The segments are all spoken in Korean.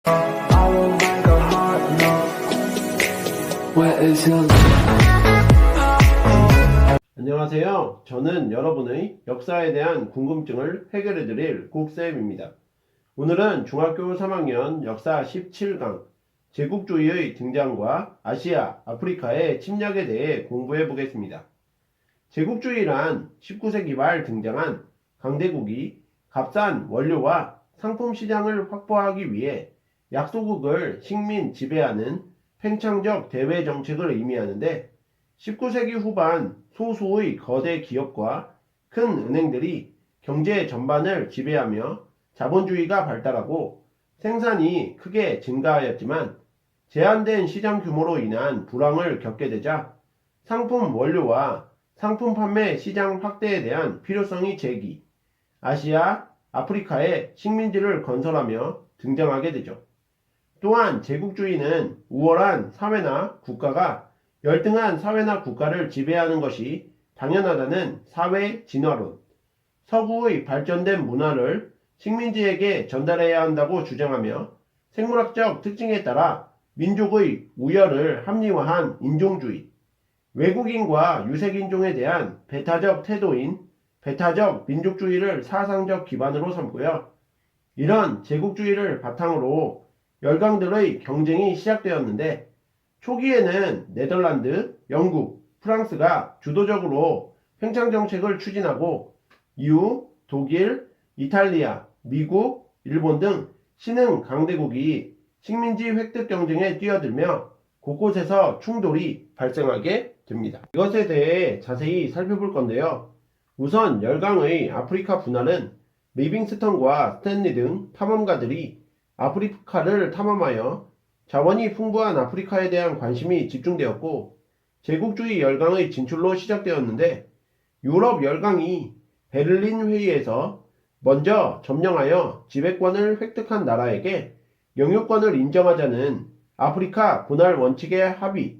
I will make a hot note. Where is your 안녕하세요. 저는 여러분의 역사에 대한 궁금증을 해결해드릴 국쌤입니다. 오늘은 중학교 3학년 역사 17강 제국주의의 등장과 아시아, 아프리카의 침략에 대해 공부해 보겠습니다. 제국주의란 19세기 말 등장한 강대국이 값싼 원료와 상품 시장을 확보하기 위해 약소국을 식민 지배하는 팽창적 대외 정책을 의미하는데 19세기 후반 소수의 거대 기업과 큰 은행들이 경제 전반을 지배하며 자본주의가 발달하고 생산이 크게 증가하였지만 제한된 시장 규모로 인한 불황을 겪게 되자 상품 원료와 상품 판매 시장 확대에 대한 필요성이 제기, 아시아, 아프리카에 식민지를 건설하며 등장하게 되죠. 또한 제국주의는 우월한 사회나 국가가 열등한 사회나 국가를 지배하는 것이 당연하다는 사회 진화론, 서구의 발전된 문화를 식민지에게 전달해야 한다고 주장하며 생물학적 특징에 따라 민족의 우열을 합리화한 인종주의, 외국인과 유색인종에 대한 배타적 태도인 배타적 민족주의를 사상적 기반으로 삼고요. 이런 제국주의를 바탕으로 열강들의 경쟁이 시작되었는데 초기에는 네덜란드, 영국, 프랑스가 주도적으로 팽창정책을 추진하고 이후 독일, 이탈리아, 미국, 일본 등 신흥 강대국이 식민지 획득 경쟁에 뛰어들며 곳곳에서 충돌이 발생하게 됩니다. 이것에 대해 자세히 살펴볼 건데요. 우선 열강의 아프리카 분할은 리빙스턴과 스탠리 등 탐험가들이 아프리카를 탐험하여 자원이 풍부한 아프리카에 대한 관심이 집중되었고 제국주의 열강의 진출로 시작되었는데 유럽 열강이 베를린 회의에서 먼저 점령하여 지배권을 획득한 나라에게 영유권을 인정하자는 아프리카 분할 원칙의 합의,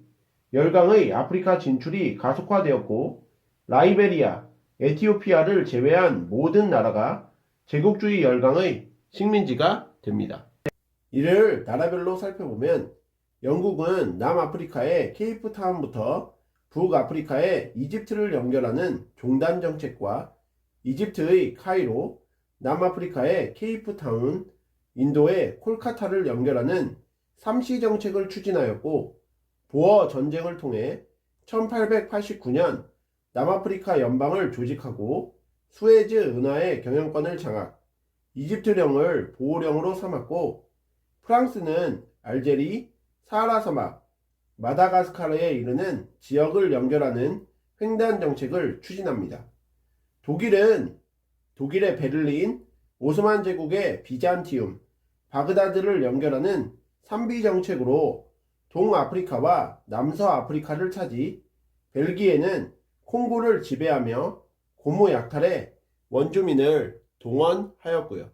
열강의 아프리카 진출이 가속화되었고 라이베리아, 에티오피아를 제외한 모든 나라가 제국주의 열강의 식민지가 됩니다. 이를 나라별로 살펴보면 영국은 남아프리카의 케이프타운부터 북아프리카의 이집트를 연결하는 종단 정책과 이집트의 카이로, 남아프리카의 케이프타운, 인도의 콜카타를 연결하는 삼시 정책을 추진하였고 보어 전쟁을 통해 1889년 남아프리카 연방을 조직하고 수에즈 운하의 경영권을 장악, 이집트령을 보호령으로 삼았고 프랑스는 알제리, 사하라 사막, 마다가스카르에 이르는 지역을 연결하는 횡단 정책을 추진합니다. 독일은 독일의 베를린, 오스만 제국의 비잔티움, 바그다드를 연결하는 삼비 정책으로 동아프리카와 남서아프리카를 차지, 벨기에는 콩고를 지배하며 고무 약탈에 원주민을 동원하였고요.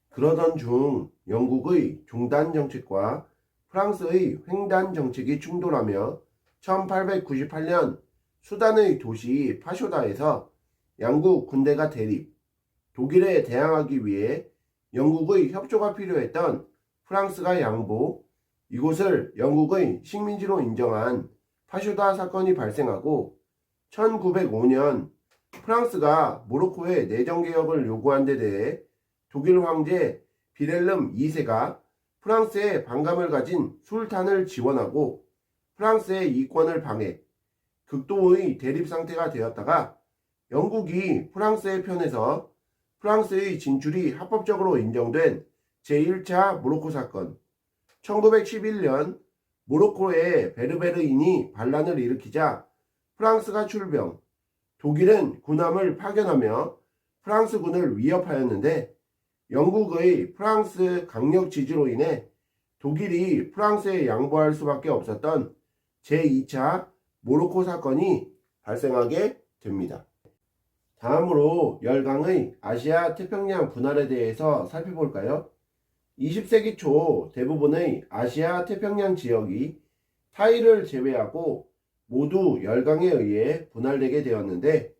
그러던 중 영국의 종단 정책과 프랑스의 횡단 정책이 충돌하며 1898년 수단의 도시 파쇼다에서 양국 군대가 대립, 독일에 대항하기 위해 영국의 협조가 필요했던 프랑스가 양보, 이곳을 영국의 식민지로 인정한 파쇼다 사건이 발생하고 1905년 프랑스가 모로코의 내정개혁을 요구한 데 대해 독일 황제 비렐름 2세가 프랑스에 반감을 가진 술탄을 지원하고 프랑스의 이권을 방해, 극도의 대립 상태가 되었다가 영국이 프랑스의 편에서 프랑스의 진출이 합법적으로 인정된 제1차 모로코 사건, 1911년 모로코의 베르베르인이 반란을 일으키자 프랑스가 출병, 독일은 군함을 파견하며 프랑스군을 위협하였는데 영국의 프랑스 강력 지지로 인해 독일이 프랑스에 양보할 수밖에 없었던 제2차 모로코 사건이 발생하게 됩니다. 다음으로 열강의 아시아 태평양 분할에 대해서 살펴볼까요? 20세기 초 대부분의 아시아 태평양 지역이 타이를 제외하고 모두 열강에 의해 분할되게 되었는데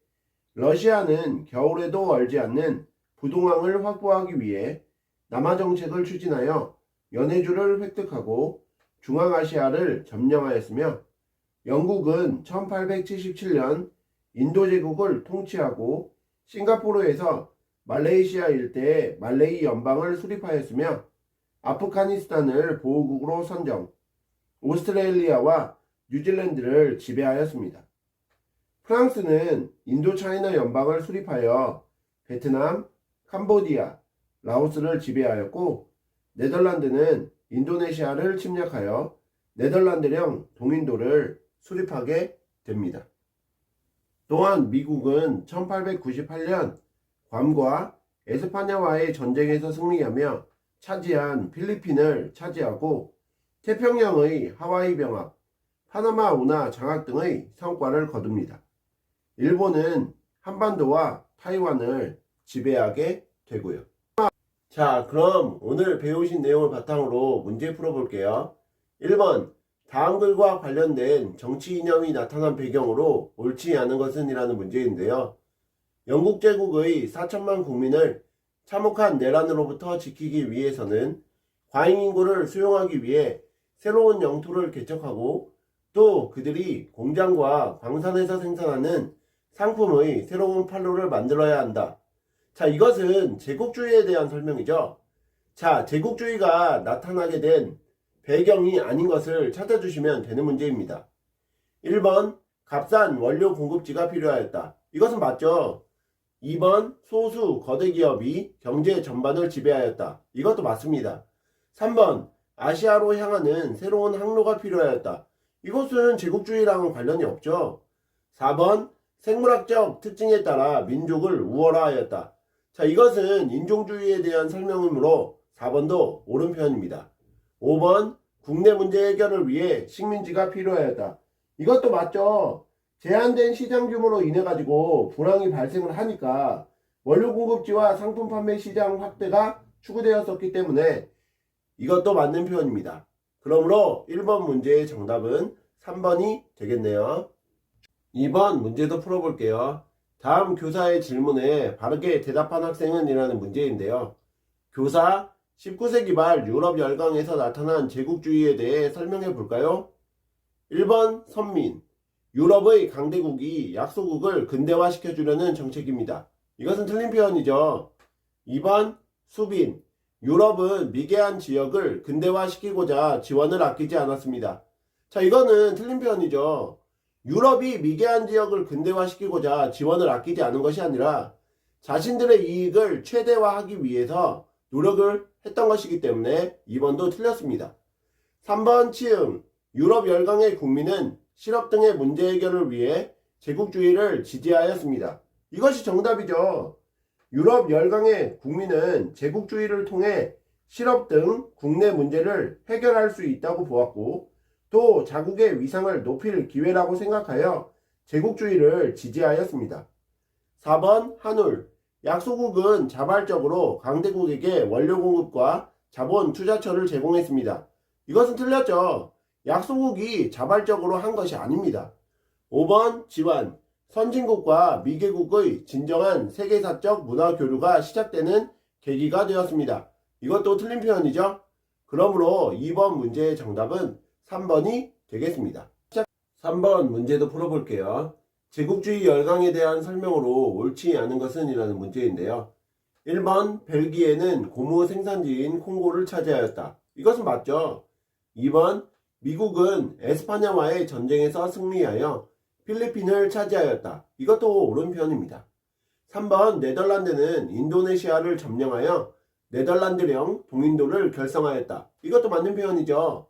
러시아는 겨울에도 얼지 않는 부동항을 확보하기 위해 남하 정책을 추진하여 연해주를 획득하고 중앙아시아를 점령하였으며 영국은 1877년 인도 제국을 통치하고 싱가포르에서 말레이시아 일대의 말레이 연방을 수립하였으며 아프가니스탄을 보호국으로 선정, 오스트레일리아와 뉴질랜드를 지배하였습니다. 프랑스는 인도차이나 연방을 수립하여 베트남, 캄보디아, 라오스를 지배하였고 네덜란드는 인도네시아를 침략하여 네덜란드령 동인도를 수립하게 됩니다. 또한 미국은 1898년 괌과 에스파냐와의 전쟁에서 승리하며 차지한 필리핀을 차지하고 태평양의 하와이 병합, 파나마 운하 장악 등의 성과를 거둡니다. 일본은 한반도와 타이완을 지배하게 되고요. 자, 그럼 오늘 배우신 내용을 바탕으로 문제 풀어볼게요. 1번, 다음 글과 관련된 정치 이념이 나타난 배경으로 옳지 않은 것은 이라는 문제인데요. 영국 제국의 4천만 국민을 참혹한 내란으로부터 지키기 위해서는 과잉 인구를 수용하기 위해 새로운 영토를 개척하고 또 그들이 공장과 광산에서 생산하는 상품의 새로운 판로를 만들어야 한다. 자, 이것은 제국주의에 대한 설명이죠. 자, 제국주의가 나타나게 된 배경이 아닌 것을 찾아주시면 되는 문제입니다. 1번, 값싼 원료 공급지가 필요하였다. 이것은 맞죠. 2번, 소수 거대 기업이 경제 전반을 지배하였다. 이것도 맞습니다. 3번, 아시아로 향하는 새로운 항로가 필요하였다. 이것은 제국주의랑은 관련이 없죠. 4번, 생물학적 특징에 따라 민족을 우월화하였다. 자, 이것은 인종주의에 대한 설명이므로 4번도 옳은 표현입니다. 5번, 국내 문제 해결을 위해 식민지가 필요하였다. 이것도 맞죠. 제한된 시장 규모로 인해 가지고 불황이 발생을 하니까 원료 공급지와 상품 판매 시장 확대가 추구되었었기 때문에 이것도 맞는 표현입니다. 그러므로 1번 문제의 정답은 3번이 되겠네요. 2번 문제도 풀어볼게요. 다음 교사의 질문에 바르게 대답한 학생은 이라는 문제인데요. 교사, 19세기 말 유럽 열강에서 나타난 제국주의에 대해 설명해 볼까요? 1번 선민, 유럽의 강대국이 약소국을 근대화시켜 주려는 정책입니다. 이것은 틀린 표현이죠. 2번 수빈, 유럽은 미개한 지역을 근대화시키고자 지원을 아끼지 않았습니다. 자, 이거는 틀린 표현이죠. 유럽이 미개한 지역을 근대화시키고자 지원을 아끼지 않은 것이 아니라 자신들의 이익을 최대화하기 위해서 노력을 했던 것이기 때문에 2번도 틀렸습니다. 3번 치음, 유럽 열강의 국민은 실업 등의 문제 해결을 위해 제국주의를 지지하였습니다. 이것이 정답이죠. 유럽 열강의 국민은 제국주의를 통해 실업 등 국내 문제를 해결할 수 있다고 보았고 또 자국의 위상을 높일 기회라고 생각하여 제국주의를 지지하였습니다. 4번 한울, 약소국은 자발적으로 강대국에게 원료 공급과 자본 투자처를 제공했습니다. 이것은 틀렸죠. 약소국이 자발적으로 한 것이 아닙니다. 5번 지완, 선진국과 미개국의 진정한 세계사적 문화 교류가 시작되는 계기가 되었습니다. 이것도 틀린 표현이죠. 그러므로 2번 문제의 정답은 3번이 되겠습니다. 3번 문제도 풀어볼게요. 제국주의 열강에 대한 설명으로 옳지 않은 것은 이라는 문제인데요. 1번 벨기에는 고무 생산지인 콩고를 차지하였다. 이것은 맞죠. 2번 미국은 에스파냐와의 전쟁에서 승리하여 필리핀을 차지하였다. 이것도 옳은 표현입니다. 3번 네덜란드는 인도네시아를 점령하여 네덜란드령 동인도를 결성하였다. 이것도 맞는 표현이죠.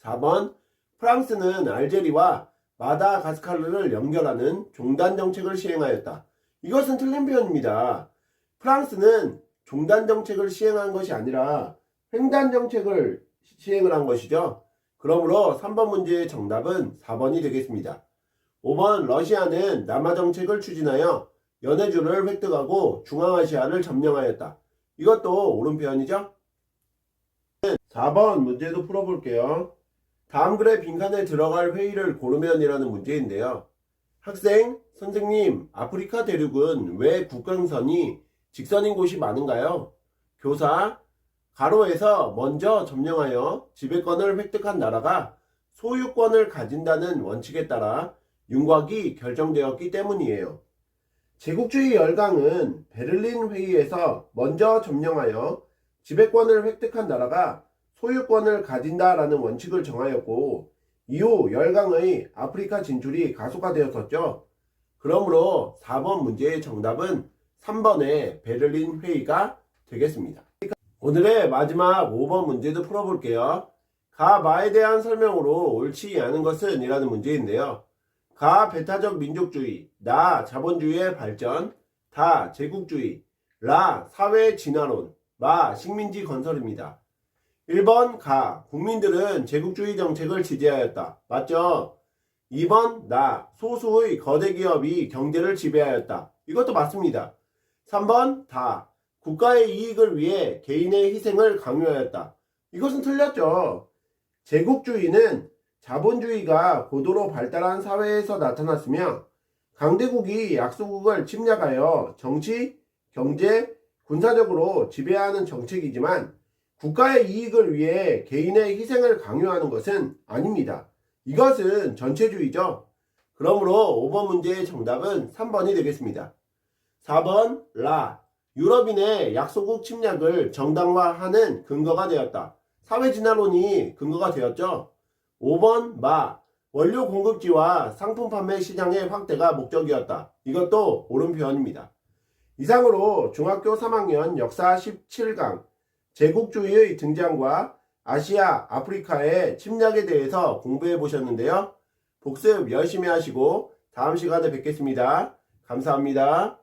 4번 프랑스는 알제리와 마다가스카르를 연결하는 종단 정책을 시행하였다. 이것은 틀린 표현입니다. 프랑스는 종단 정책을 시행한 것이 아니라 횡단 정책을 시행을 한 것이죠. 그러므로 3번 문제의 정답은 4번이 되겠습니다. 5번 러시아는 남하 정책을 추진하여 연해주를 획득하고 중앙아시아를 점령하였다. 이것도 옳은 표현이죠. 4번 문제도 풀어볼게요. 다음 글의 빈칸에 들어갈 회의를 고르면 이라는 문제인데요. 학생, 선생님, 아프리카 대륙은 왜 국경선이 직선인 곳이 많은가요? 교사, 가로에서 먼저 점령하여 지배권을 획득한 나라가 소유권을 가진다는 원칙에 따라 윤곽이 결정되었기 때문이에요. 제국주의 열강은 베를린 회의에서 먼저 점령하여 지배권을 획득한 나라가 소유권을 가진다라는 원칙을 정하였고, 이후 열강의 아프리카 진출이 가속화되었었죠. 그러므로 4번 문제의 정답은 3번의 베를린 회의가 되겠습니다. 오늘의 마지막 5번 문제도 풀어볼게요. 가, 마에 대한 설명으로 옳지 않은 것은 이라는 문제인데요. 가, 배타적 민족주의, 나, 자본주의의 발전, 다, 제국주의, 라, 사회 진화론, 마, 식민지 건설입니다. 1번 가, 국민들은 제국주의 정책을 지지하였다. 맞죠? 2번 나, 소수의 거대 기업이 경제를 지배하였다. 이것도 맞습니다. 3번 다, 국가의 이익을 위해 개인의 희생을 강요하였다. 이것은 틀렸죠. 제국주의는 자본주의가 고도로 발달한 사회에서 나타났으며 강대국이 약소국을 침략하여 정치, 경제, 군사적으로 지배하는 정책이지만 국가의 이익을 위해 개인의 희생을 강요하는 것은 아닙니다. 이것은 전체주의죠. 그러므로 5번 문제의 정답은 3번이 되겠습니다. 4번 라, 유럽인의 약소국 침략을 정당화하는 근거가 되었다. 사회진화론이 근거가 되었죠. 5번 마, 원료 공급지와 상품 판매 시장의 확대가 목적이었다. 이것도 옳은 표현입니다. 이상으로 중학교 3학년 역사 17강 제국주의의 등장과 아시아, 아프리카의 침략에 대해서 공부해 보셨는데요. 복습 열심히 하시고 다음 시간에 뵙겠습니다. 감사합니다.